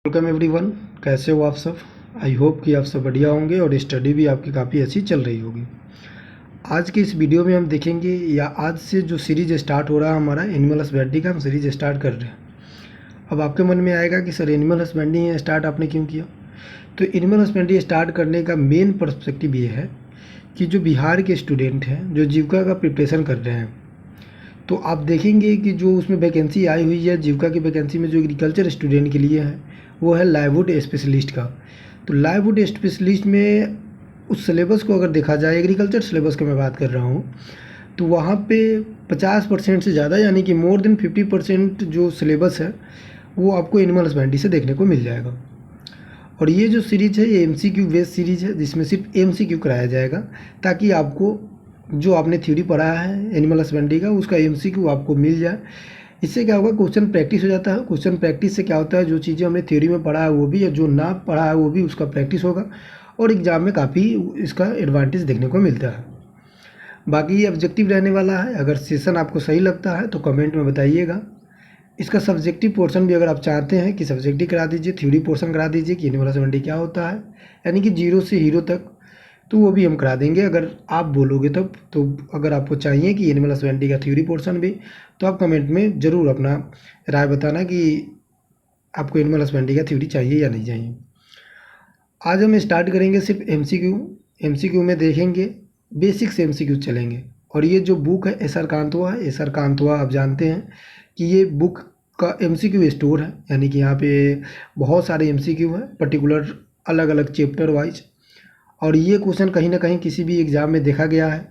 Welcome everyone. कैसे हो आप सब? आई होप कि आप सब बढ़िया होंगे और स्टडी भी आपकी काफ़ी अच्छी चल रही होगी। आज के इस वीडियो में हम देखेंगे या आज से जो सीरीज़ स्टार्ट हो रहा है हमारा एनिमल हस्बेंड्री का, हम सीरीज़ स्टार्ट कर रहे हैं। अब आपके मन में आएगा कि सर एनिमल हस्बेंड्री स्टार्ट आपने क्यों किया? तो एनिमल हस्बेंड्री स्टार्ट करने का मेन पर्सपेक्टिव ये है कि जो बिहार के स्टूडेंट हैं जो जीविका का प्रिपरेशन कर रहे हैं, तो आप देखेंगे कि जो उसमें वैकेंसी आई हुई है जीविका की वैकेंसी में जो एग्रीकल्चर स्टूडेंट के लिए है वो है लाइववुड स्पेशलिस्ट का। तो लाइववुड स्पेशलिस्ट में उस सिलेबस को अगर देखा जाए, एग्रीकल्चर सिलेबस की मैं बात कर रहा हूँ, तो वहाँ पे 50% से ज़्यादा यानी कि मोर देन 50% जो सिलेबस है वो आपको एनिमल हस्बेंड्री से देखने को मिल जाएगा। और ये जो सीरीज़ है ये MCQ बेस्ड सीरीज़ है जिसमें सिर्फ MCQ कराया जाएगा, ताकि आपको जो आपने थ्योरी पढ़ा है एनिमल हस्बेंड्री का उसका MCQ आपको मिल जाए। इससे क्या होगा, क्वेश्चन प्रैक्टिस हो जाता है। क्वेश्चन प्रैक्टिस से क्या होता है, जो चीज़ें हमने थ्योरी में पढ़ा है वो भी, या जो ना पढ़ा है वो भी, उसका प्रैक्टिस होगा और एग्ज़ाम में काफ़ी इसका एडवांटेज देखने को मिलता है। बाकी ये ऑब्जेक्टिव रहने वाला है। अगर सेशन आपको सही लगता है तो कमेंट में बताइएगा। इसका सब्जेक्टिव पोर्शन भी अगर आप चाहते हैं कि सब्जेक्टिव करा दीजिए, थ्योरी पोर्शन करा दीजिए कि एनिमल हस्बेंड्री क्या होता है, यानी कि 0 से हीरो तक, तो वो भी हम करा देंगे अगर आप बोलोगे तब। तो अगर आपको चाहिए कि एनिमल हस्बेंड्री का थ्योरी पोर्शन भी, तो आप कमेंट में ज़रूर अपना राय बताना कि आपको एनिमल हस्बेंड्री का थ्योरी चाहिए या नहीं चाहिए। आज हम स्टार्ट करेंगे सिर्फ MCQ में देखेंगे, बेसिक से MCQ चलेंगे। और ये जो बुक है SR कांतवा है, SR कांतवा आप जानते हैं कि ये बुक का MCQ स्टोर है, यानी कि यहाँ पे बहुत सारे MCQ हैं पर्टिकुलर अलग अलग चैप्टर वाइज। और ये क्वेश्चन कहीं ना कहीं किसी भी एग्ज़ाम में देखा गया है।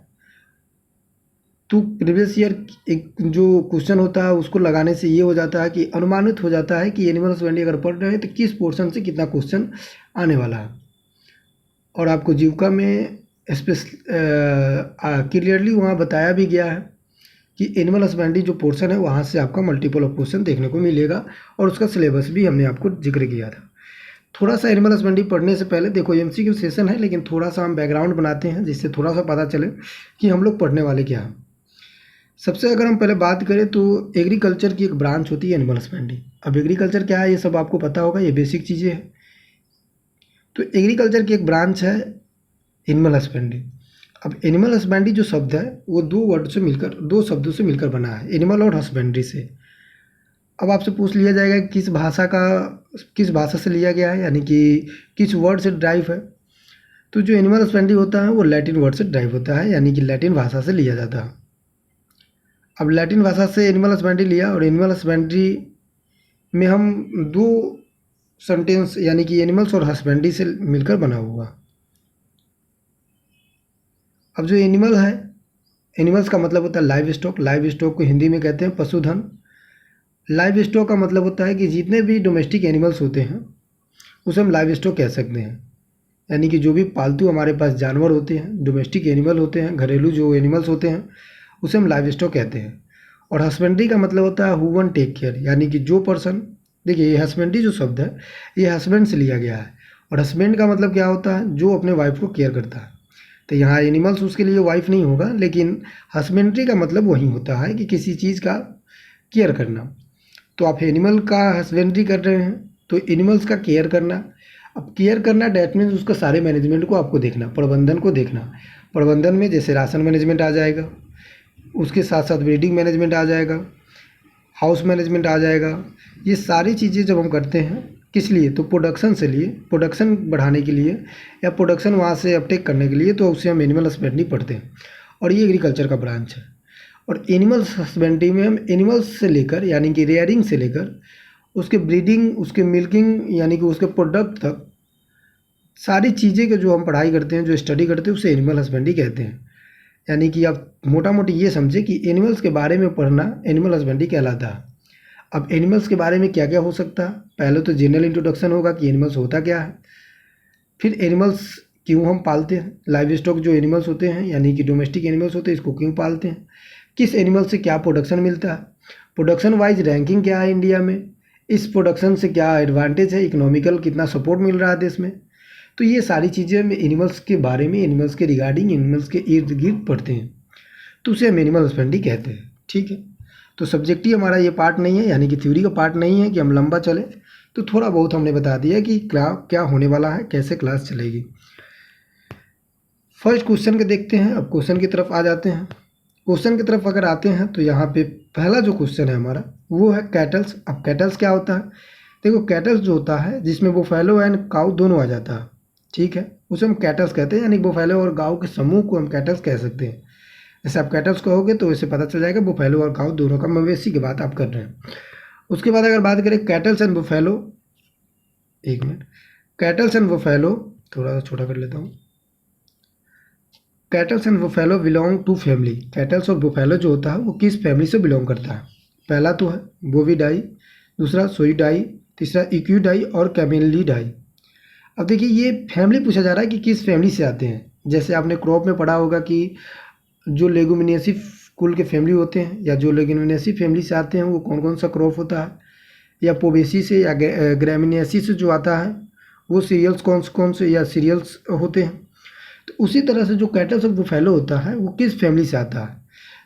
तो प्रीवियस ईयर एक जो क्वेश्चन होता है उसको लगाने से ये हो जाता है कि अनुमानित हो जाता है कि एनिमल हस्बेंड्री अगर पढ़ रहे हैं तो किस पोर्शन से कितना क्वेश्चन आने वाला है। और आपको जीविका में क्लियरली वहाँ बताया भी गया है कि एनिमल हस्बेंड्री जो पोर्शन है वहाँ से आपका मल्टीपल ऑफ क्वेश्चन देखने को मिलेगा, और उसका सिलेबस भी हमने आपको जिक्र किया था। थोड़ा सा एनिमल हस्बेंड्री पढ़ने से पहले देखो MCQ सेशन है, लेकिन थोड़ा सा हम बैकग्राउंड बनाते हैं जिससे थोड़ा सा पता चले कि हम लोग पढ़ने वाले क्या हैं। सबसे अगर हम पहले बात करें तो एग्रीकल्चर की एक ब्रांच होती है एनिमल हस्बेंड्री। अब एग्रीकल्चर क्या है ये सब आपको पता होगा, ये बेसिक चीज़ें हैं। तो एग्रीकल्चर की एक ब्रांच है एनिमल हस्बेंड्री। अब एनिमल हस्बेंड्री जो शब्द है वो दो शब्दों से मिलकर बना है, एनिमल और हस्बेंड्री से। अब आपसे पूछ लिया जाएगा किस भाषा से लिया गया है, यानी कि किस वर्ड से ड्राइव है। तो जो एनिमल हस्बेंड्री होता है वो लैटिन वर्ड से ड्राइव होता है, यानी कि लैटिन भाषा से लिया जाता है। अब लैटिन भाषा से एनिमल हस्बेंड्री लिया, और एनिमल हस्बेंड्री में हम दो सेंटेंस यानी कि एनिमल्स और हस्बेंड्री से मिलकर बना हुआ। अब जो एनिमल है, एनिमल्स का मतलब होता है लाइव स्टॉक। लाइव स्टॉक को हिंदी में कहते हैं पशुधन। लाइव स्टॉक का मतलब होता है कि जितने भी डोमेस्टिक एनिमल्स होते हैं उसे हम लाइव स्टॉक कह सकते हैं, यानी कि जो भी पालतू हमारे पास जानवर होते हैं, डोमेस्टिक एनिमल होते हैं, घरेलू जो एनिमल्स होते हैं, उसे हम लाइव स्टॉक कहते हैं। और हस्बेंड्री का मतलब होता है हु वन टेक केयर, यानी कि जो पर्सन, देखिए ये हस्बेंड्री जो शब्द है ये हस्बैंड से लिया गया है। और हस्बैंड का मतलब क्या होता है, जो अपने वाइफ को केयर करता है। तो यहाँ एनिमल्स उसके लिए वाइफ नहीं होगा, लेकिन हस्बेंड्री का मतलब वही होता है कि किसी चीज़ का केयर करना। तो आप एनिमल का हस्बेंड्री कर रहे हैं तो एनिमल्स का केयर करना। अब केयर करना डैट मीन्स उसका सारे मैनेजमेंट को आपको देखना, प्रबंधन को देखना। प्रबंधन में जैसे राशन मैनेजमेंट आ जाएगा, उसके साथ साथ ब्रीडिंग मैनेजमेंट आ जाएगा, हाउस मैनेजमेंट आ जाएगा। ये सारी चीज़ें जब हम करते हैं किस लिए, तो प्रोडक्शन बढ़ाने के लिए या प्रोडक्शन वहाँ से अपटेक करने के लिए, तो उसे हम एनिमल हस्बेंड्री पढ़ते हैं। और ये एग्रीकल्चर का ब्रांच है। और एनिमल्स हस्बेंड्री में हम एनिमल्स से लेकर यानी कि रेयरिंग से लेकर उसके ब्रीडिंग, उसके मिल्किंग यानी कि उसके प्रोडक्ट तक सारी चीज़ें के जो हम पढ़ाई करते हैं, जो स्टडी करते हैं, उसे एनिमल हस्बेंड्री कहते हैं। यानी कि आप मोटा मोटी ये समझे कि एनिमल्स के बारे में पढ़ना एनिमल हस्बेंड्री कहलाता है। अब एनिमल्स के बारे में क्या क्या हो सकता है, पहले तो जनरल इंट्रोडक्शन होगा कि एनिमल्स होता क्या है, फिर एनिमल्स क्यों हम पालते हैं, लाइव स्टॉक जो एनिमल्स होते हैं यानी कि डोमेस्टिक एनिमल्स होते हैं इसको क्यों पालते हैं, किस एनिमल से क्या प्रोडक्शन मिलता है, प्रोडक्शन वाइज रैंकिंग क्या है इंडिया में, इस प्रोडक्शन से क्या एडवांटेज है, इकोनॉमिकल कितना सपोर्ट मिल रहा है देश में। तो ये सारी चीज़ें हम एनिमल्स के बारे में, एनिमल्स के रिगार्डिंग, एनिमल्स के इर्द गिर्द पढ़ते हैं, तो उसे हम एनिमल हस्बेंड्री कहते हैं। ठीक है, तो सब्जेक्टिव हमारा ये पार्ट नहीं है, यानी कि थ्योरी का पार्ट नहीं है कि हम लंबा चले, तो थोड़ा बहुत हमने बता दिया कि क्या क्या होने वाला है, कैसे क्लास चलेगी। फर्स्ट क्वेश्चन के देखते हैं। अब क्वेश्चन की तरफ आ जाते हैं। क्वेश्चन की तरफ अगर आते हैं तो यहाँ पे पहला जो क्वेश्चन है हमारा वो है कैटल्स। अब कैटल्स क्या होता है? देखो कैटल्स जो होता है जिसमें बुफैलो एंड काऊ दोनों आ जाता है, ठीक है, उसे हम कैटल्स कहते हैं, यानी बुफैलो और गाँव के समूह को हम कैटल्स कह सकते हैं। जैसे आप कैटल्स कहोगे तो इससे पता चल जाएगा बुफैलो और काऊ दोनों का, मवेशी की बात आप कर रहे हैं। उसके बाद अगर बात करें कैटल्स एंड बुफैलो, एक मिनट, कैटल्स एंड बुफैलो थोड़ा सा छोटा कर लेता हूँ। Cattles and buffalo belong to family. Cattles और बुफैलो जो होता है वो किस फैमिली से बिलोंग करता है? पहला तो है बोविडाई, दूसरा सोइडाई, तीसरा इक्विडाई और कैमेलिडाई। अब देखिए ये फैमिली पूछा जा रहा है कि किस फैमिली से आते हैं। जैसे आपने क्रॉप में पढ़ा होगा कि जो लेगुमिनेसी कुल के फैमिली होते हैं या जो लेगुमिनेसी फैमिली से आते हैं वो कौन कौन सा क्रॉप होता है, या पोबेसी से या ग्रामिनेसी से जो आता है वो सीरियल्स कौन से या सीरियल्स होते हैं। तो उसी तरह से जो कैटल्स और बुफैलो होता है वो किस फैमिली से आता है,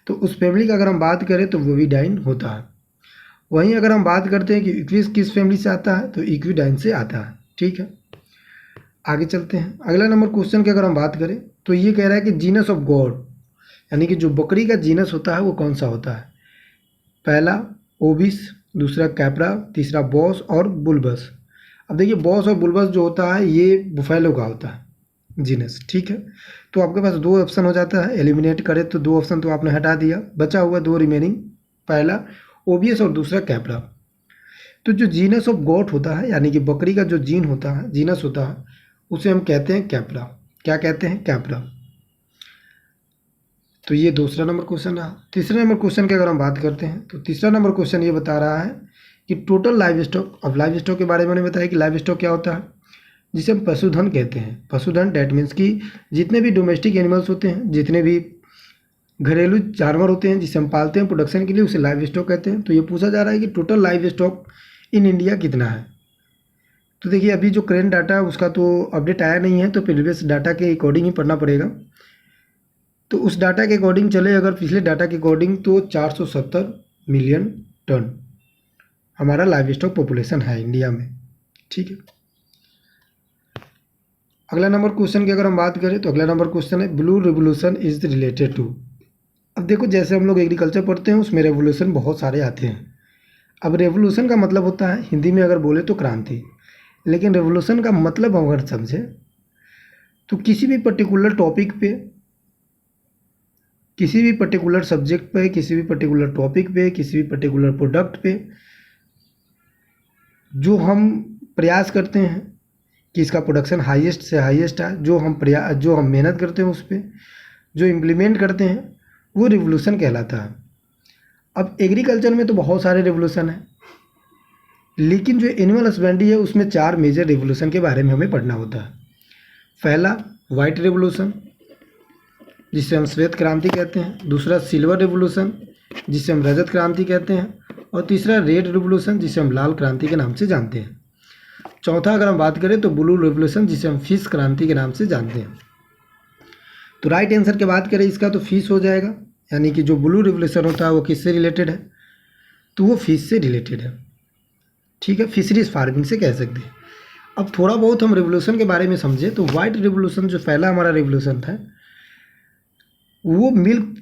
तो उस फैमिली का अगर हम बात करें तो बोविडाइन होता है। वहीं अगर हम बात करते हैं कि इक्विस किस फैमिली से आता है तो इक्विडाइन से आता है, ठीक है। आगे चलते हैं। अगला नंबर क्वेश्चन की अगर हम बात करें तो ये कह रहा है कि जीनस ऑफ गॉड, यानी कि जो बकरी का जीनस होता है वो कौन सा होता है? पहला ओबिस, दूसरा कैप्रा, तीसरा बॉस और बुलबस। अब देखिए बॉस और बुलबस जो होता है ये बुफैलो का होता है जीनस, ठीक है। तो आपके पास दो ऑप्शन हो जाता है, एलिमिनेट करें तो दो ऑप्शन तो आपने हटा दिया, बचा हुआ दो रिमेनिंग, पहला ओबियस और दूसरा कैप्रा। तो जो जीनस ऑफ गॉट होता है यानी कि बकरी का जो जीन होता है, जीनस होता है, उसे हम कहते हैं कैप्रा। क्या कहते हैं? कैप्रा। तो ये दूसरा नंबर क्वेश्चन रहा। तीसरे नंबर क्वेश्चन की अगर हम बात करते हैं तो तीसरा नंबर क्वेश्चन ये बता रहा है कि टोटल लाइव स्टॉक। अब लाइव स्टॉक के बारे में मैंने बताया कि लाइव स्टॉक क्या होता है, जिसे हम पशुधन कहते हैं। पशुधन डैट मीन्स कि जितने भी डोमेस्टिक एनिमल्स होते हैं, जितने भी घरेलू जानवर होते हैं जिसे हम पालते हैं प्रोडक्शन के लिए, उसे लाइव स्टॉक कहते हैं। तो ये पूछा जा रहा है कि total live stock in India कितना है। तो देखिए अभी जो करेंट डाटा है उसका तो अपडेट आया नहीं है, तो प्रीवियस डाटा के अकॉर्डिंग ही पढ़ना पड़ेगा। तो उस डाटा के अकॉर्डिंग चले, अगर पिछले डाटा के अकॉर्डिंग, तो 470 मिलियन टन हमारा लाइव स्टॉक पॉपुलेशन है इंडिया में, ठीक है। अगला नंबर क्वेश्चन की अगर हम बात करें तो अगला नंबर क्वेश्चन है blue revolution is related to. अब देखो जैसे हम लोग एग्रीकल्चर पढ़ते हैं उसमें रेवोल्यूशन बहुत सारे आते हैं। अब रेवोल्यूशन का मतलब होता है हिंदी में अगर बोले तो क्रांति, लेकिन रेवोल्यूशन का मतलब हम अगर समझे तो किसी भी पर्टिकुलर टॉपिक पे, किसी भी पर्टिकुलर सब्जेक्ट पे, किसी भी पर्टिकुलर टॉपिक पे, किसी भी पर्टिकुलर प्रोडक्ट पे जो हम प्रयास करते हैं कि इसका प्रोडक्शन हाईएस्ट से हाईएस्ट है, जो हम मेहनत करते हैं उस पर, जो इम्प्लीमेंट करते हैं, वो रिवोल्यूशन कहलाता है। अब एग्रीकल्चर में तो बहुत सारे रिवोल्यूशन हैं, लेकिन जो एनिमल हस्बेंड्री है उसमें 4 मेजर रिवोल्यूशन के बारे में हमें पढ़ना होता है। पहला वाइट रिवोल्यूशन जिसे हम श्वेत क्रांति कहते हैं, दूसरा सिल्वर रिवोल्यूशन जिसे हम रजत क्रांति कहते हैं, और तीसरा रेड रिवोल्यूशन जिसे हम लाल क्रांति के नाम से जानते हैं। चौथा अगर हम बात करें तो ब्लू रिवोल्यूशन जिसे हम फिश क्रांति के नाम से जानते हैं। तो राइट आंसर की बात करें इसका तो फिश हो जाएगा, यानी कि जो ब्लू रिवोल्यूशन होता है वो किससे रिलेटेड है, तो वो फिश से रिलेटेड है, ठीक है, फिशरीज फार्मिंग से कह सकते हैं। अब थोड़ा बहुत हम रिवोल्यूशन के बारे में समझे तो वाइट रिवोल्यूशन जो पहला हमारा रिवोल्यूशन था वो मिल्क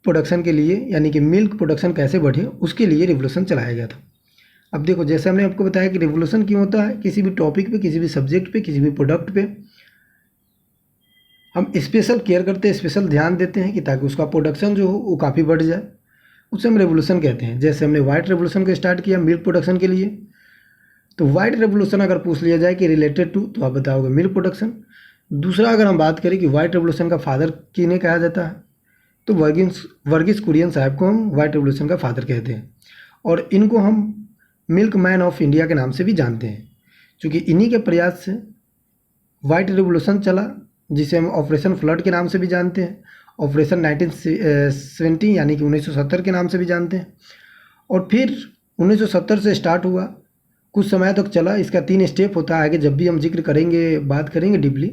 प्रोडक्शन के लिए, यानी कि मिल्क प्रोडक्शन कैसे बढ़े उसके लिए रिवोल्यूशन चलाया गया था। अब देखो जैसे हमने आपको बताया कि रिवोल्यूशन क्यों होता है, किसी भी टॉपिक पे, किसी भी सब्जेक्ट पे, किसी भी प्रोडक्ट पे हम स्पेशल केयर करते हैं, स्पेशल ध्यान देते हैं कि ताकि उसका प्रोडक्शन जो हो वो काफ़ी बढ़ जाए, उसे हम रेवोल्यूशन कहते हैं। जैसे हमने वाइट रेवोल्यूशन को स्टार्ट किया मिल्क प्रोडक्शन के लिए, तो वाइट रेवोल्यूशन अगर पूछ लिया जाए कि रिलेटेड टू, तो आप बताओगे मिल्क प्रोडक्शन। दूसरा अगर हम बात करें कि वाइट रेवोल्यूशन का फादर किन्हें कहा जाता है, तो वर्गीस कुरियन साहब को हम वाइट रेवोल्यूशन का फादर कहते हैं, और इनको हम मिल्क मैन ऑफ इंडिया के नाम से भी जानते हैं, क्योंकि इन्हीं के प्रयास से वाइट रेवोल्यूशन चला, जिसे हम ऑपरेशन फ्लड के नाम से भी जानते हैं, ऑपरेशन 1970 यानी कि 1970 के नाम से भी जानते हैं, और फिर 1970 से स्टार्ट हुआ, कुछ समय तक चला। इसका 3 स्टेप होता है, आगे जब भी हम जिक्र करेंगे, बात करेंगे डीपली।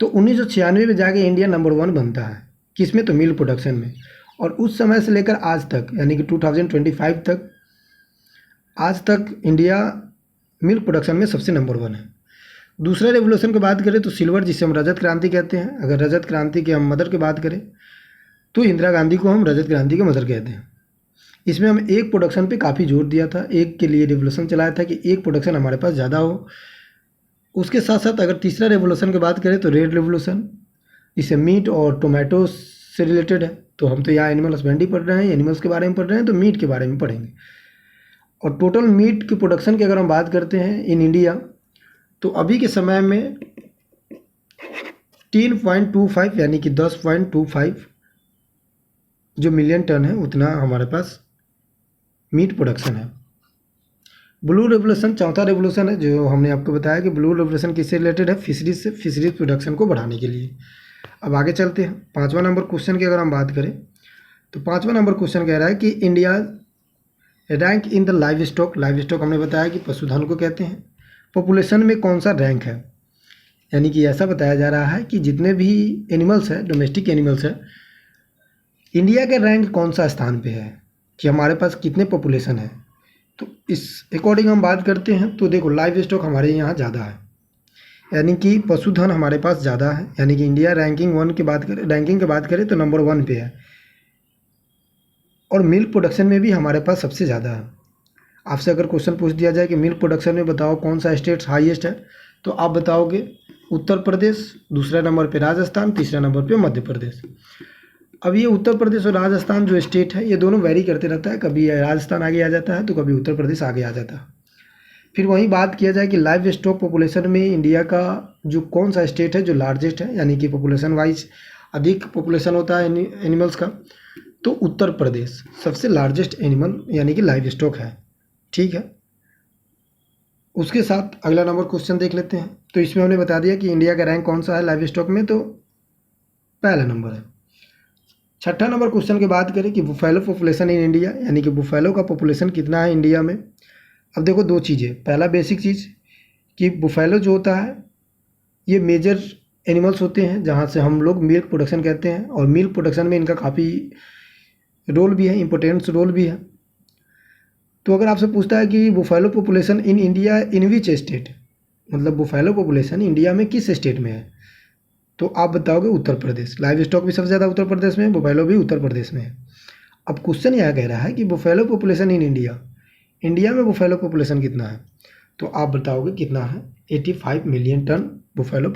तो 1996 में जाके इंडिया नंबर 1 बनता है, किसमें, तो मिल्क प्रोडक्शन में। और उस समय से लेकर आज तक, यानी कि 2025 तक, आज तक इंडिया मिल्क प्रोडक्शन में सबसे नंबर 1 है। दूसरा रेवोल्यूशन की बात करें तो सिल्वर, जिसे हम रजत क्रांति कहते हैं। अगर रजत क्रांति के हम मदर की बात करें तो इंदिरा गांधी को हम रजत क्रांति के मदर कहते हैं। इसमें हम एक प्रोडक्शन पे काफ़ी जोर दिया था, एक के लिए रेवोल्यूशन चलाया था कि एक प्रोडक्शन हमारे पास ज़्यादा हो। उसके साथ साथ अगर तीसरा रेवोल्यूशन की बात करें तो रेड रेवोल्यूशन, इसे मीट और टोमेटो से रिलेटेड है। तो हम तो यहाँ एनिमल हस्बेंड्री पढ़ रहे हैं, एनिमल्स के बारे में पढ़ रहे हैं, तो मीट के बारे में पढ़ेंगे। और टोटल मीट की प्रोडक्शन की अगर हम बात करते हैं इन इंडिया, तो अभी के समय में 10.25 यानी कि 10.25 जो मिलियन टन है उतना हमारे पास मीट प्रोडक्शन है। ब्लू रेवोल्यूशन चौथा रेवोल्यूशन है, जो हमने आपको बताया कि ब्लू रेवोल्यूशन किससे रिलेटेड है, फिशरीज से, फिशरीज प्रोडक्शन को बढ़ाने के लिए। अब आगे चलते हैं। 5वां नंबर क्वेश्चन की अगर हम बात करें तो 5वां नंबर क्वेश्चन कह रहा है कि India rank in the live stock. Live stock हमने बताया कि पशुधन को कहते हैं। पॉपुलेशन में कौन सा रैंक है, यानी कि ऐसा बताया जा रहा है कि जितने भी एनिमल्स हैं, डोमेस्टिक एनिमल्स हैं, इंडिया का रैंक कौन सा स्थान पे है, कि हमारे पास कितने पॉपुलेशन है। तो इस अकॉर्डिंग हम बात करते हैं तो देखो लाइव स्टॉक हमारे यहाँ ज़्यादा है, यानी कि पशुधन हमारे पास ज़्यादा है, यानी कि इंडिया रैंकिंग की बात करें तो नंबर 1 पे है। और मिल्क प्रोडक्शन में भी हमारे पास सबसे ज़्यादा है। आपसे अगर क्वेश्चन पूछ दिया जाए कि मिल्क प्रोडक्शन में बताओ कौन सा स्टेट हाईएस्ट है, तो आप बताओगे उत्तर प्रदेश, दूसरा नंबर पे राजस्थान, तीसरा नंबर पे मध्य प्रदेश। अब ये उत्तर प्रदेश और राजस्थान जो स्टेट है ये दोनों वेरी करते रहता है, कभी राजस्थान आगे आ जाता है तो कभी उत्तर प्रदेश आगे आ जाता है। फिर वहीं बात किया जाए कि लाइव स्टॉक पॉपुलेशन में इंडिया का जो कौन सा स्टेट है जो लार्जेस्ट है, यानी कि पॉपुलेशन वाइज अधिक पॉपुलेशन होता है एनिमल्स का, तो उत्तर प्रदेश सबसे लार्जेस्ट एनिमल यानी कि लाइव स्टॉक है। ठीक है, उसके साथ अगला नंबर क्वेश्चन देख लेते हैं। तो इसमें हमने बता दिया कि इंडिया का रैंक कौन सा है लाइव स्टॉक में, तो पहला नंबर है। 6ठा नंबर क्वेश्चन की बात करें कि बुफैलो पॉपुलेशन इन इंडिया, यानी कि बुफैलो का पॉपुलेशन कितना है इंडिया में। अब देखो दो चीज़ें, पहला बेसिक चीज़ कि बुफैलो जो होता है ये मेजर एनिमल्स होते हैं जहाँ से हम लोग मिल्क प्रोडक्शन कहते हैं, और मिल्क प्रोडक्शन में इनका काफ़ी रोल भी है, इम्पोर्टेंस रोल भी है। तो अगर आपसे पूछता है कि buffalo population in India in which state, मतलब बुफैलो पॉपुलेशन इंडिया में किस स्टेट में है, तो आप बताओगे उत्तर प्रदेश। लाइव स्टॉक भी सबसे ज़्यादा उत्तर प्रदेश में है, बुफैलो भी उत्तर प्रदेश में है। अब क्वेश्चन यह कह रहा है कि buffalo population in India, India में बुफैलो पॉपुलेशन कितना है, तो आप बताओगे कितना है, 85 मिलियन टन बुफैलो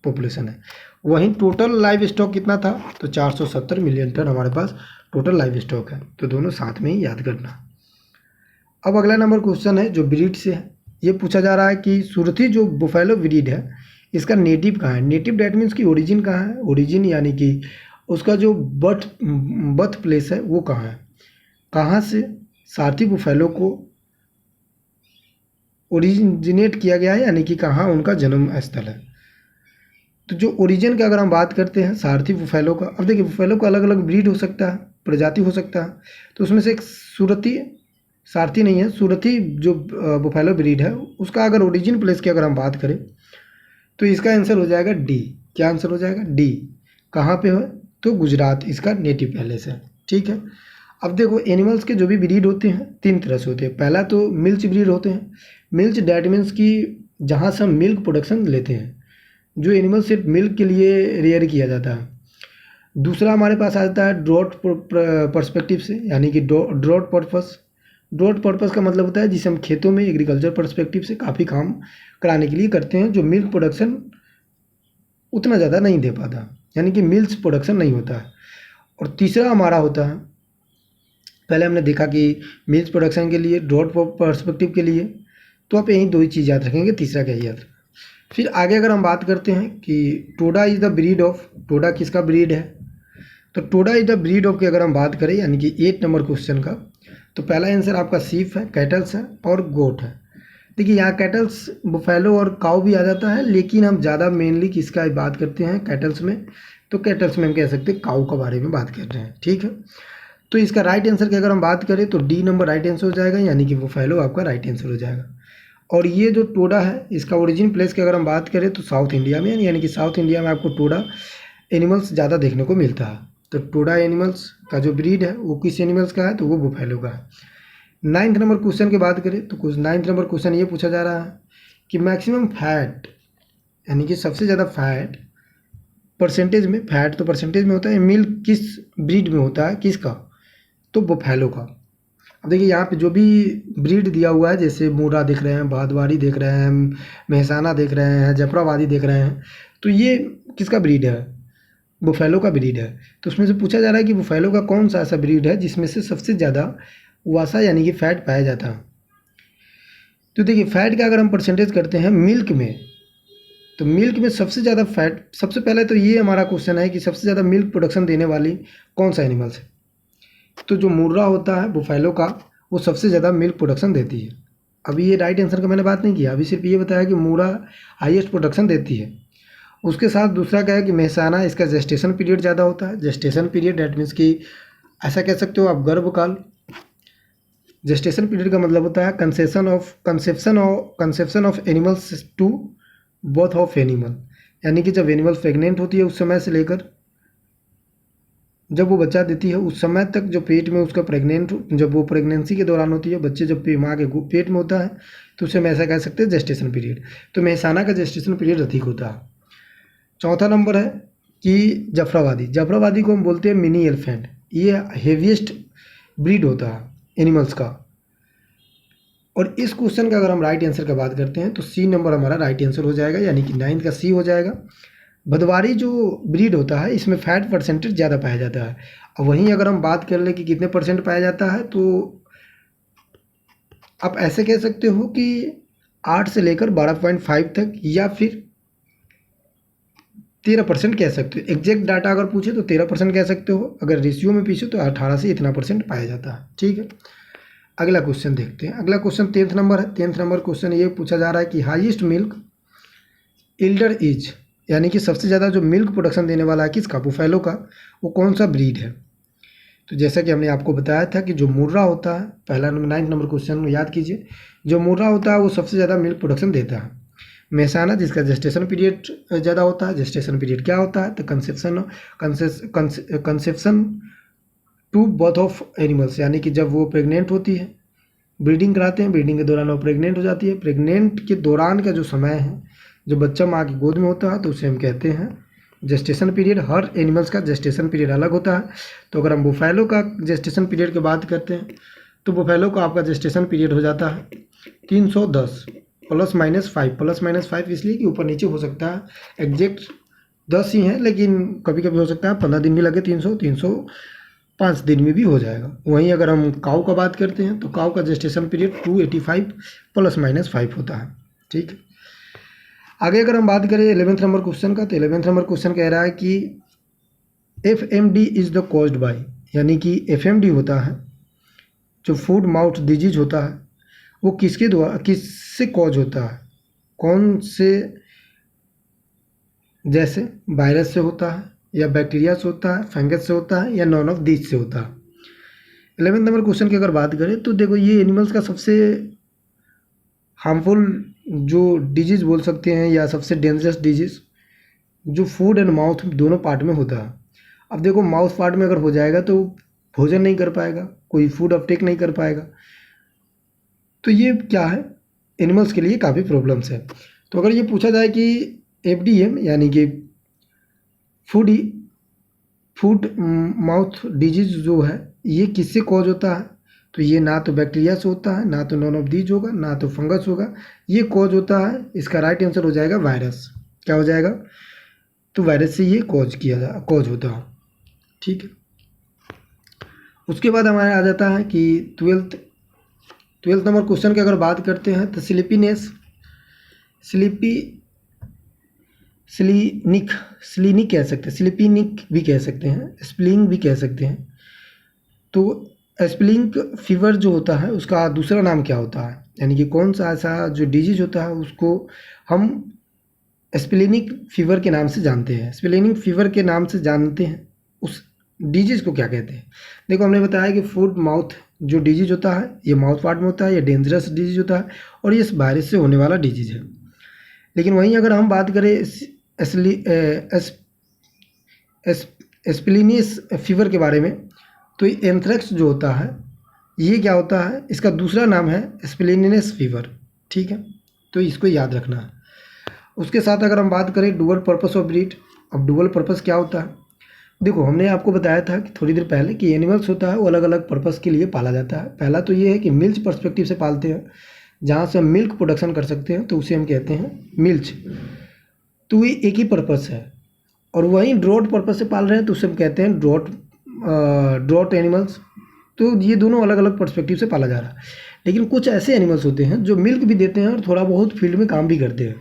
पॉपुलेशन है। वहीं टोटल लाइव स्टॉक कितना था, तो 470 मिलियन टन हमारे पास टोटल लाइव स्टॉक है। तो दोनों साथ में ही याद करना। अब अगला नंबर क्वेश्चन है जो ब्रीड से है। ये पूछा जा रहा है कि सुरती जो बुफैलो ब्रीड है इसका नेटिव कहाँ है। नेटिव डैट मीन्स की ओरिजिन कहाँ है, ओरिजिन यानी कि उसका जो बर्थ प्लेस है वो कहाँ है, कहाँ से सारथी बुफैलो को ओरिजिनेट किया गया है, यानी कि कहाँ उनका जन्म स्थल है। तो जो ओरिजिन की अगर हम बात करते हैं सारथी बुफैलो का, अब देखिए बुफैलो का अलग अलग ब्रीड हो सकता है, प्रजाति हो सकता है, तो उसमें से एक सुरती, सारथी नहीं है, सुरती जो बुफैलो ब्रीड है उसका अगर ओरिजिन प्लेस की अगर हम बात करें तो इसका आंसर हो जाएगा डी। क्या आंसर हो जाएगा, डी। कहाँ पे है, तो गुजरात इसका नेटिव पैलेस है। ठीक है, अब देखो एनिमल्स के जो भी ब्रीड होते हैं 3 तरह से होते हैं। पहला तो मिल्च ब्रीड होते हैं। मिल्च डैट मीन्स की जहाँ से हम मिल्क प्रोडक्शन लेते हैं, जो एनिमल सिर्फ मिल्क के लिए रेयर किया जाता है। दूसरा हमारे पास आता है ड्रॉट पर्सपेक्टिव से, यानी कि ड्रॉट पर्पस। ड्रॉट पर्पस का मतलब होता है जिसे हम खेतों में एग्रीकल्चर पर्सपेक्टिव से काफ़ी काम कराने के लिए करते हैं, जो मिल्क प्रोडक्शन उतना ज़्यादा नहीं दे पाता, यानी कि मिल्क प्रोडक्शन नहीं होता है। और तीसरा हमारा होता है, पहले हमने देखा कि मिल्क प्रोडक्शन के लिए, ड्रॉट पर्सपेक्टिव के लिए, तो आप यही 2 ही चीज़ याद रखेंगे, तीसरा क्या याद। फिर आगे अगर हम बात करते हैं कि Toda is the breed of, Toda किसका ब्रीड है, तो Toda is the breed of की अगर हम बात करें, यानी कि 8 नंबर क्वेश्चन का, तो पहला आंसर आपका सीप है, कैटल्स है और गोट है। देखिए यहाँ कैटल्स, बुफैलो और काऊ भी आ जाता है, लेकिन हम ज़्यादा मेनली किसका बात करते हैं कैटल्स में, तो कैटल्स में हम कह सकते हैं काऊ के बारे में बात कर रहे हैं। ठीक है, तो इसका राइट आंसर की अगर हम बात करें तो डी नंबर राइट आंसर हो जाएगा, यानी कि बुफैलो आपका राइट आंसर हो जाएगा। और ये जो टोडा है इसका ओरिजिन प्लेस की अगर हम बात करें तो साउथ इंडिया में, यानी कि साउथ इंडिया में आपको टोडा एनिमल्स ज़्यादा देखने को मिलता है। तो टोडा एनिमल्स का जो ब्रीड है वो किस एनिमल्स का है, तो वो बुफैलो का है। 9th नंबर क्वेश्चन की बात करें तो कुछ 9th नंबर क्वेश्चन ये पूछा जा रहा है कि मैक्सिमम फैट, यानी कि सबसे ज़्यादा फैट परसेंटेज में, फैट तो परसेंटेज में होता है, मिल्क किस ब्रीड में होता है, किसका? तो बुफैलो का। अब देखिए यहाँ पे जो भी ब्रीड दिया हुआ है, जैसे मूरा देख रहे हैं, भादवाड़ी देख रहे हैं, मेहसाना देख रहे हैं, जफराबादी देख रहे हैं, तो ये किसका ब्रीड है? बुफैलो का ब्रीड है। तो उसमें से पूछा जा रहा है कि बुफैलो का कौन सा ऐसा ब्रीड है जिसमें से सबसे ज़्यादा वासा यानी कि फैट पाया जाता है। तो देखिए फैट का अगर हम परसेंटेज करते हैं मिल्क में, तो मिल्क में सबसे ज़्यादा फैट, सबसे पहले तो ये हमारा क्वेश्चन है कि सबसे ज़्यादा मिल्क प्रोडक्शन देने वाली कौन सा एनिमल्स है? तो जो मुर्रा होता है बुफैलो का, वो सबसे ज़्यादा मिल्क प्रोडक्शन देती है। अभी ये राइट आंसर का मैंने बात नहीं किया, अभी सिर्फ ये बताया कि मुर्रा हाईएस्ट प्रोडक्शन देती है। उसके साथ दूसरा क्या है कि मेहसाना, इसका जेस्टेशन पीरियड ज़्यादा होता है। जेस्टेशन पीरियड डेट मीन्स कि ऐसा कह सकते हो आप गर्भकाल। जेस्टेशन पीरियड का मतलब होता है conception of animals to birth of animal, यानी कि जब एनिमल प्रेग्नेंट होती है उस समय से लेकर जब वो बच्चा देती है उस समय तक, जो पेट में उसका जब वो प्रेगनेंसी के दौरान होती है, बच्चे जब माँ के पेट में होता है, तो उसे हम ऐसा कह सकते हैं जेस्टेशन पीरियड। तो मेहसाना का जेस्टेशन पीरियड अधिक होता है। चौथा नंबर है कि जफराबादी को हम बोलते हैं मिनी एलिफेंट। ये हेवीएस्ट ब्रीड होता है एनिमल्स का। और इस क्वेश्चन का अगर हम राइट आंसर का बात करते हैं तो सी नंबर हमारा राइट आंसर हो जाएगा, यानी कि 9th का सी हो जाएगा। भदवारी जो ब्रीड होता है इसमें फैट परसेंटेज ज़्यादा पाया जाता है। और वहीं अगर हम बात कर ले कि कितने परसेंट पाया जाता है, तो आप ऐसे कह सकते हो कि 8 से लेकर 12.5 तक, या फिर 13% कह सकते हो। एग्जैक्ट डाटा अगर पूछे तो 13% कह सकते हो, अगर रेशियो में पूछे तो 18 से इतना परसेंट पाया जाता है। ठीक है, अगला क्वेश्चन देखते हैं। अगला क्वेश्चन 10th नंबर है। 10th नंबर क्वेश्चन ये पूछा जा रहा है कि हाईएस्ट मिल्क इल्डर इज, यानी कि सबसे ज़्यादा जो मिल्क प्रोडक्शन देने वाला है किसका? बुफैलो का। वो कौन सा ब्रीड है? तो जैसा कि हमने आपको बताया था कि जो मुर्रा होता है, पहला नंबर 9th नंबर क्वेश्चन याद कीजिए, जो मुर्रा होता है वो सबसे ज़्यादा मिल्क प्रोडक्शन देता है। मेहसाना जिसका जेस्टेशन पीरियड ज़्यादा होता है। जेस्टेशन पीरियड क्या होता है? तो conception to birth of animals, यानी कि जब वो प्रेग्नेंट होती है, ब्रीडिंग कराते हैं, ब्रीडिंग के दौरान वो प्रेग्नेंट हो जाती है, प्रेग्नेंट के दौरान का जो समय है, जो बच्चा माँ की गोद में होता है, तो उसे हम कहते हैं जेस्टेशन पीरियड। हर एनिमल्स का जेस्टेशन पीरियड अलग होता है। तो अगर हम बुफैलो का जेस्टेशन पीरियड की बात करते हैं तो बुफैलो का आपका जेस्टेशन पीरियड हो जाता है 310 +-5 इसलिए कि ऊपर नीचे हो सकता है, एग्जैक्ट 10 ही हैं, लेकिन कभी कभी हो सकता है 15 दिन भी लगे, 305 दिन में भी हो जाएगा। वहीं अगर हम काऊ का बात करते हैं तो काऊ का जेस्टेशन पीरियड 285 +-5 होता है। ठीक है, आगे अगर हम बात करें 11th नंबर क्वेश्चन का, तो 11th नंबर क्वेश्चन कह रहा है कि FMD is the caused by, यानी कि FMD होता है जो फूड माउथ डिजीज होता है, वो किसके द्वारा, किससे कॉज होता है? कौन से, जैसे वायरस से होता है, या बैक्टीरिया से होता है, फंगस से होता है, या नॉन ऑफ दीज से होता है? 11th नंबर क्वेश्चन की अगर बात करें तो देखो ये एनिमल्स का सबसे हार्मफुल जो डिजीज़ बोल सकते हैं, या सबसे डेंजरस डिजीज़ जो फूड एंड माउथ दोनों पार्ट में होता है। अब देखो माउथ पार्ट में अगर हो जाएगा तो भोजन नहीं कर पाएगा, कोई फूड अपटेक नहीं कर पाएगा, तो ये क्या है, एनिमल्स के लिए काफ़ी प्रॉब्लम्स है। तो अगर ये पूछा जाए कि FDM यानी कि फूड माउथ डिजीज जो है ये किससे कॉज होता है, तो ये ना तो बैक्टीरिया से होता है, ना तो नॉन ऑफ दीज होगा, ना तो फंगस होगा, ये कॉज होता है। इसका राइट आंसर हो जाएगा वायरस। क्या हो जाएगा? तो वायरस से ये कॉज होता है। ठीक है, उसके बाद हमारे आ जाता है कि 12th नंबर क्वेश्चन की अगर बात करते हैं तो स्लीनिक कह सकते हैं, स्लीपिनिक भी कह सकते हैं, स्प्लिंग भी कह सकते हैं। तो स्प्लिंग फीवर जो होता है उसका दूसरा नाम क्या होता है, यानी कि कौन सा ऐसा जो डिजीज होता है उसको हम स्प्लिनिक फीवर के नाम से जानते हैं। स्प्लिनिक फीवर के नाम से जानते हैं, उस डिजीज़ को क्या कहते हैं? देखो हमने बताया कि फूड माउथ जो डिजीज होता है ये माउथ पार्ट में होता है, ये डेंजरस डिजीज होता है और ये इस वायरस से होने वाला डिजीज है। लेकिन वहीं अगर हम बात करें स्प्लिनियस फीवर के बारे में, तो ये एंथ्रेक्स जो होता है ये क्या होता है, इसका दूसरा नाम है स्प्लेनिनस फीवर, ठीक है, तो इसको याद रखना है। उसके साथ अगर हम बात करें डुअल पर्पस ऑफ ब्रीड, अब डुअल पर्पस क्या होता है, देखो हमने आपको बताया था कि थोड़ी देर पहले कि एनिमल्स होता है वो अलग अलग पर्पस के लिए पाला जाता है। पहला तो ये है कि मिल्च पर्सपेक्टिव से पालते हैं, जहाँ से हम मिल्क प्रोडक्शन कर सकते हैं, तो उसे हम कहते हैं मिल्च, तो ये एक ही पर्पस है। और वहीं ड्रॉट पर्पस से पाल रहे हैं तो उसे हम कहते हैं ड्रॉट एनिमल्स। तो ये दोनों अलग अलग पर्सपेक्टिव से पाला जा रहा है। लेकिन कुछ ऐसे एनिमल्स होते हैं जो मिल्क भी देते हैं और थोड़ा बहुत फील्ड में काम भी करते हैं,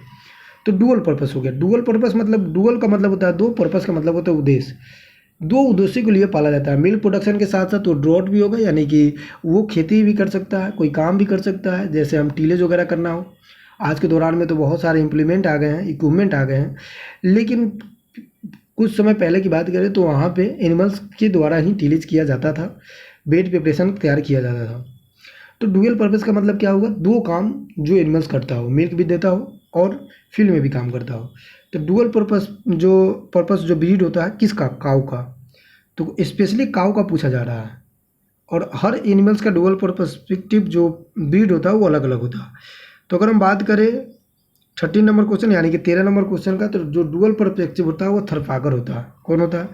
तो डुअल पर्पस हो गया। डुअल पर्पस मतलब, डुअल का मतलब होता है दो, पर्पस का मतलब होता है उद्देश्य। दो उद्देश्य के लिए पाला जाता है। मिल्क प्रोडक्शन के साथ साथ वो ड्रॉट भी होगा, यानी कि वो खेती भी कर सकता है, कोई काम भी कर सकता है, जैसे हम टीलेज वगैरह करना हो। आज के दौरान में तो बहुत सारे इम्प्लीमेंट आ गए हैं, इक्विपमेंट आ गए हैं, लेकिन कुछ समय पहले की बात करें तो वहाँ पे एनिमल्स के द्वारा ही टीलेज किया जाता था, बेड प्रिपरेशन तैयार किया जाता था। तो डुअल पर्पस का मतलब क्या होगा, दो काम जो एनिमल्स करता हो, मिल्क भी देता हो और फील्ड में भी काम करता हो। तो डुअल पर्पस जो ब्रीड होता है किसका, काऊ का, तो स्पेशली काऊ का पूछा जा रहा है। और हर एनिमल्स का डुअल पर्सपेक्टिव जो ब्रीड होता है वो अलग अलग होता है। तो अगर हम बात करें 13 नंबर क्वेश्चन यानी कि 13 नंबर क्वेश्चन का, तो जो डुअल पर्सपेक्टिव होता है वो थरपाकर होता है। कौन होता है,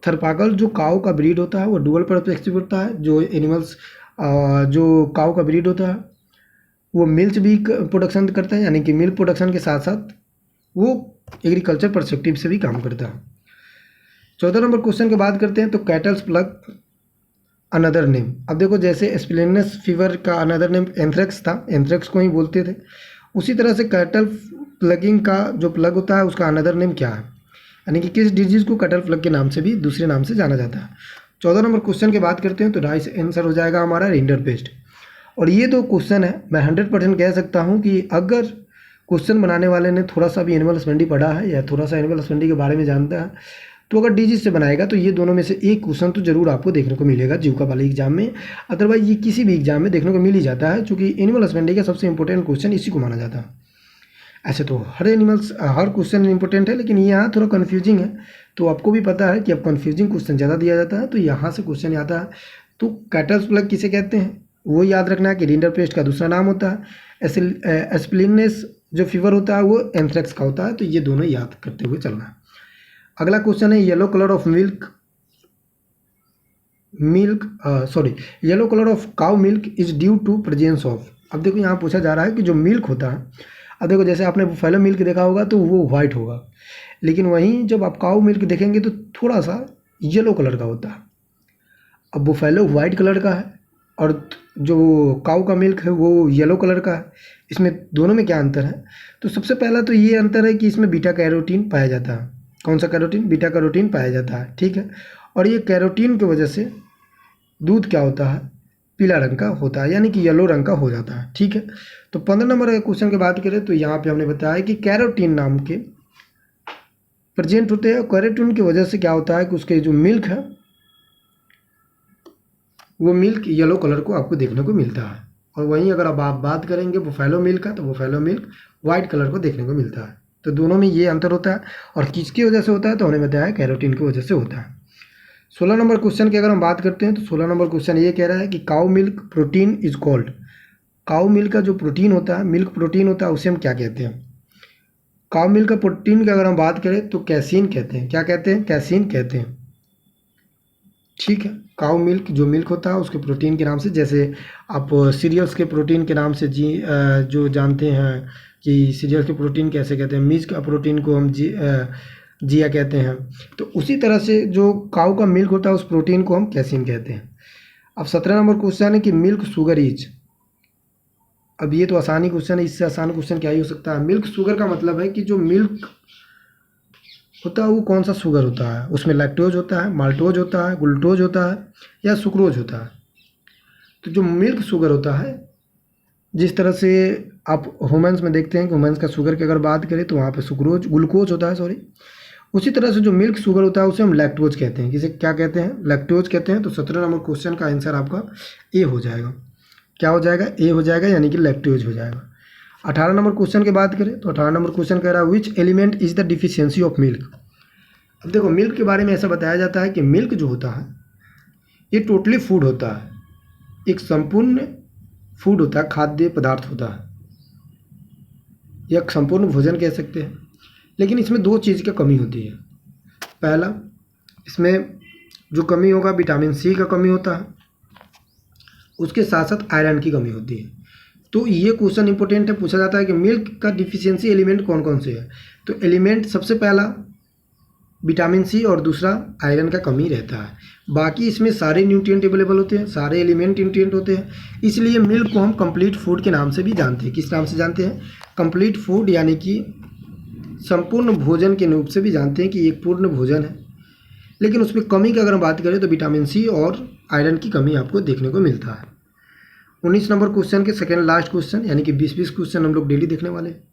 थरपाकर जो काऊ का ब्रीड होता है वो डुअल पर्सपेक्टिव होता है। जो एनिमल्स जो काऊ का ब्रीड होता है वो मिल्क भी प्रोडक्शन करता है, यानी कि मिल्क प्रोडक्शन के साथ साथ वो एग्रीकल्चर पर्सपेक्टिव से भी काम करता है। 14 नंबर क्वेश्चन की बात करते हैं, तो कैटल्स प्लग अनदर नेम। अब देखो जैसे स्प्लेनिनस फीवर का अनदर नेम एंथ्रेक्स था, एंथ्रेक्स को ही बोलते थे, उसी तरह से कैटल प्लगिंग का जो प्लग होता है उसका अनदर नेम क्या है, यानी कि किस डिजीज़ को कैटल प्लग के नाम से भी दूसरे नाम से जाना जाता है। 14 नंबर क्वेश्चन की बात करते हैं, तो राइट आंसर हो जाएगा हमारा रिंडरपेस्ट। और ये तो क्वेश्चन है, मैं 100% कह सकता हूँ कि अगर क्वेश्चन बनाने वाले ने थोड़ा सा भी एनिमल हस्बेंड्री पढ़ा है या थोड़ा सा एनिमल हस्बेंड्री के बारे में जानता है, तो अगर डिजीज से बनाएगा तो ये दोनों में से एक क्वेश्चन तो जरूर आपको देखने को मिलेगा जीविका वाले एग्जाम में। अदरवाइज ये किसी भी एग्जाम में देखने को मिल ही जाता है, क्योंकि एनिमल हस्बेंड्री का सबसे इंपॉर्टेंट क्वेश्चन इसी को माना जाता है। ऐसे तो हर क्वेश्चन इंपॉर्टेंट है, लेकिन यहाँ थोड़ा कन्फ्यूजिंग है, तो आपको भी पता है कि अब कन्फ्यूजिंग क्वेश्चन ज़्यादा दिया जाता है, तो यहाँ से क्वेश्चन आता है। तो कैटल्स प्लग किसे कहते हैं वो याद रखना है कि रिंडरपेस्ट का दूसरा नाम होता है। स्प्लिनिनस जो फीवर होता है वो एंथ्रेक्स का होता है, तो ये दोनों याद करते हुए चलना है। अगला क्वेश्चन है yellow colour of yellow colour of cow milk is due to presence of. अब देखो यहाँ पूछा जा रहा है कि जो मिल्क होता है, अब देखो जैसे आपने बुफेलो मिल्क देखा होगा तो वो वाइट होगा, लेकिन वहीं जब आप काउ मिल्क देखेंगे तो थोड़ा सा येलो कलर का होता है। अब बुफेलो वाइट कलर का है और जो काऊ का मिल्क है वो येलो कलर का है, इसमें दोनों में क्या अंतर है, तो सबसे पहला तो ये अंतर है कि इसमें बीटा कैरोटीन पाया जाता है। कौन सा कैरोटीन, बीटा कैरोटीन पाया जाता है, ठीक है। और ये कैरोटीन की वजह से दूध क्या होता है, पीला रंग का होता है, यानी कि येलो रंग का हो जाता है, ठीक है। तो 15 नंबर क्वेश्चन की बात करें तो यहाँ पे हमने बताया कि कैरोटीन नाम के प्रेजेंट होते हैं। कैरोटीन की वजह से क्या होता है कि उसके जो मिल्क है वो मिल्क येलो कलर को आपको देखने को मिलता है। और वहीं अगर अब आप बात करेंगे बुफेलो मिल्क का, तो बुफेलो मिल्क वाइट कलर को देखने को मिलता है। तो दोनों में ये अंतर होता है। और किसकी वजह से होता है, तो हमने बताया कैरोटीन की वजह से होता है। 16 नंबर क्वेश्चन की अगर हम बात करते हैं, तो 16 नंबर क्वेश्चन ये कह रहा है कि cow milk protein is called. Cow milk का जो प्रोटीन होता है, मिल्क प्रोटीन होता है, उसे हम क्या कहते हैं। काउ मिल्क का प्रोटीन की अगर हम बात करें तो कैसीन कहते हैं। क्या कहते हैं, कैसीन कहते हैं, ठीक है। काउ मिल्क जो मिल्क होता है उसके प्रोटीन के नाम से, जैसे आप सीरियल्स के प्रोटीन के नाम से जो जानते हैं कि सीरियल्स के प्रोटीन कैसे कहते हैं, मीज का प्रोटीन को हम जिया कहते हैं, तो उसी तरह से जो काउ का मिल्क होता है उस प्रोटीन को हम कैसीन कहते हैं। अब 17 नंबर क्वेश्चन है कि मिल्क शुगर इज। अब ये तो आसानी क्वेश्चन है, इससे आसान क्वेश्चन क्या ही हो सकता है। मिल्क शुगर का मतलब है कि जो मिल्क होता है वो कौन सा शुगर होता है, उसमें लैक्टोज होता है, माल्टोज होता है, ग्लूकोज होता है या सुक्रोज होता है। तो जो मिल्क शुगर होता है, जिस तरह से आप ह्यूमन्स में देखते हैं कि ह्यूमन्स का शुगर की अगर बात करें तो वहाँ पे सुक्रोज ग्लूकोज होता है, सॉरी, उसी तरह से जो मिल्क शुगर होता है उसे हम लैक्टोज कहते हैं। किसे क्या कहते हैं, लैक्टोज कहते हैं। तो 17 नंबर क्वेश्चन का आंसर आपका ए हो जाएगा। क्या हो जाएगा, ए हो जाएगा, यानी कि लैक्टोज हो जाएगा। 18 नंबर क्वेश्चन की बात करें तो 18 नंबर क्वेश्चन कह रहा है which element is the deficiency of milk. अब देखो मिल्क के बारे में ऐसा बताया जाता है कि मिल्क जो होता है ये टोटली फूड होता है, एक संपूर्ण फूड होता है, खाद्य पदार्थ होता है, या संपूर्ण भोजन कह सकते हैं। लेकिन इसमें दो चीज़ की कमी होती है। पहला, इसमें जो कमी होगा विटामिन सी का कमी होता है, उसके साथ साथ आयरन की कमी होती है। तो ये क्वेश्चन इंपॉर्टेंट है, पूछा जाता है कि मिल्क का डिफिशियंसी एलिमेंट कौन कौन से है। तो एलिमेंट सबसे पहला विटामिन सी और दूसरा आयरन का कमी रहता है। बाकी इसमें सारे न्यूट्रिएंट अवेलेबल होते हैं, सारे एलिमेंट न्यूट्रिएंट होते हैं। इसलिए मिल्क को हम कंप्लीट फूड के नाम से भी जानते हैं। किस नाम से जानते हैं? कंप्लीट फूड, यानी कि संपूर्ण भोजन के रूप से भी जानते हैं कि एक पूर्ण भोजन है। लेकिन उसमें कमी की अगर हम बात करें तो विटामिन सी और आयरन की कमी आपको देखने को मिलता है। 19 नंबर क्वेश्चन के सेकेंड लास्ट क्वेश्चन, यानी कि 20-20 क्वेश्चन हम लोग डेली देखने वाले हैं।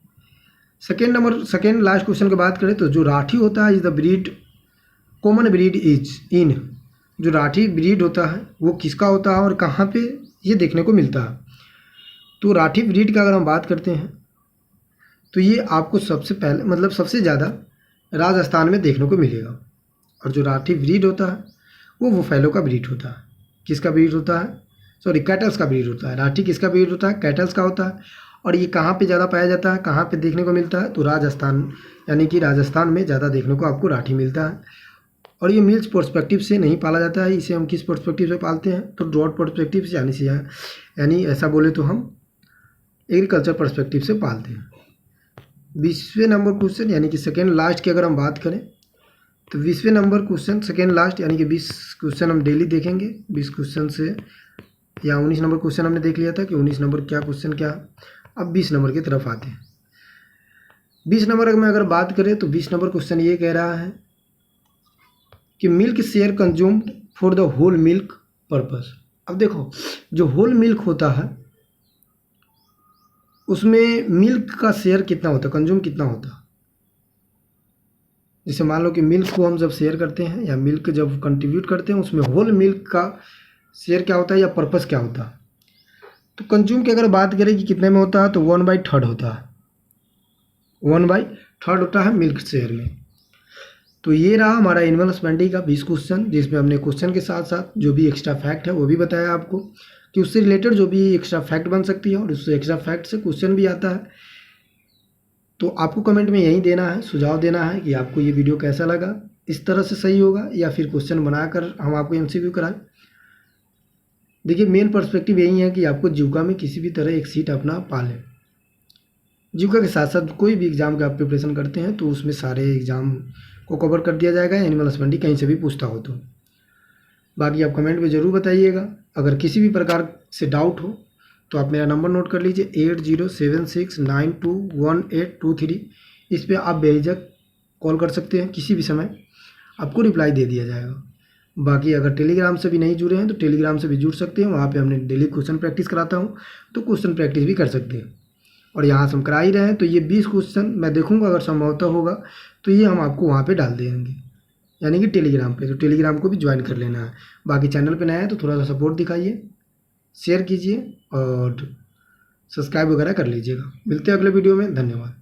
सेकेंड लास्ट क्वेश्चन की बात करें तो जो राठी होता है is the breed, common breed is in, जो राठी ब्रीड होता है वो किसका होता है और कहाँ पे ये देखने को मिलता है। तो राठी ब्रीड का अगर हम बात करते हैं तो ये आपको सबसे पहले मतलब सबसे ज़्यादा राजस्थान में देखने को मिलेगा। और जो राठी ब्रीड होता है वो बुफैलो का ब्रीड होता है। किसका ब्रीड होता है? सॉरी, कैटल्स का ब्रीड होता है। राठी किसका ब्रीड होता है? कैटल्स का होता है। और ये कहाँ पे ज़्यादा पाया जाता है, कहाँ पे देखने को मिलता है? तो राजस्थान, यानी कि राजस्थान में ज़्यादा देखने को आपको राठी मिलता है। और ये मिल्क पर्सपेक्टिव से नहीं पाला जाता है। इसे हम किस पर्सपेक्टिव से पालते हैं? तो ड्रॉट पर्सपेक्टिव से, यानी ऐसा बोले तो हम एग्रीकल्चर पर्सपेक्टिव से पालते हैं। 20वें नंबर क्वेश्चन, यानी कि सेकेंड लास्ट की अगर हम बात करें तो 20वें नंबर क्वेश्चन सेकेंड लास्ट, यानी कि 20 क्वेश्चन हम डेली देखेंगे। 20 क्वेश्चन से, या 19 नंबर क्वेश्चन हमने देख लिया था कि 19 नंबर क्या क्वेश्चन क्या। अब 20 नंबर की तरफ आते हैं। 20 नंबर में अगर बात करें तो 20 नंबर क्वेश्चन ये कह रहा है कि milk share consumed for the whole milk purpose. अब देखो, जो होल मिल्क होता है उसमें मिल्क का शेयर कितना होता है, कंज्यूम कितना होता है। जैसे मान लो कि मिल्क को हम जब शेयर करते हैं या मिल्क जब कंट्रीब्यूट करते हैं, उसमें होल मिल्क का शेयर क्या होता है या पर्पस क्या होता है। तो कंज्यूम की अगर बात करें कि कितने में होता है तो 1/3 होता है। 1/3 होता है मिल्क शेयर में। तो ये रहा हमारा एनिमल हस्बेंड्री का 20 क्वेश्चन, जिसमें हमने क्वेश्चन के साथ साथ जो भी एक्स्ट्रा फैक्ट है वो भी बताया आपको कि उससे रिलेटेड जो भी एक्स्ट्रा फैक्ट बन सकती है और उससे एक्स्ट्रा फैक्ट से क्वेश्चन भी आता है। तो आपको कमेंट में यही देना है, सुझाव देना है कि आपको ये वीडियो कैसा लगा, इस तरह से सही होगा या फिर क्वेश्चन बनाकर हम आपको MCQ कराएं। देखिए, मेन पर्सपेक्टिव यही है कि आपको जीविका में किसी भी तरह एक सीट अपना पा लें। जीविका के साथ साथ कोई भी एग्ज़ाम का आप प्रिपरेशन करते हैं तो उसमें सारे एग्ज़ाम को कवर कर दिया जाएगा, एनिमल हस्बेंड्री कहीं से भी पूछता हो तो। बाकी आप कमेंट में ज़रूर बताइएगा। अगर किसी भी प्रकार से डाउट हो तो आप मेरा नंबर नोट कर लीजिए 8076921823। इस पर आप बेझिझक कॉल कर सकते हैं, किसी भी समय आपको रिप्लाई दे दिया जाएगा। बाकी अगर टेलीग्राम से भी नहीं जुड़े हैं तो टेलीग्राम से भी जुड़ सकते हैं। वहाँ पे हमने डेली क्वेश्चन प्रैक्टिस कराता हूँ, तो क्वेश्चन प्रैक्टिस भी कर सकते हैं। और यहाँ से हम करा ही रहे हैं, तो ये 20 क्वेश्चन मैं देखूँगा, अगर संभवतः होगा तो ये हम आपको वहाँ पे डाल देंगे, यानी कि टेलीग्राम पे। तो टेलीग्राम को भी ज्वाइन कर लेना है। बाकी चैनल पे नया है तो थोड़ा सा सपोर्ट दिखाइए, शेयर कीजिए और सब्सक्राइब वगैरह कर लीजिएगा। मिलते हैं अगले वीडियो में। धन्यवाद।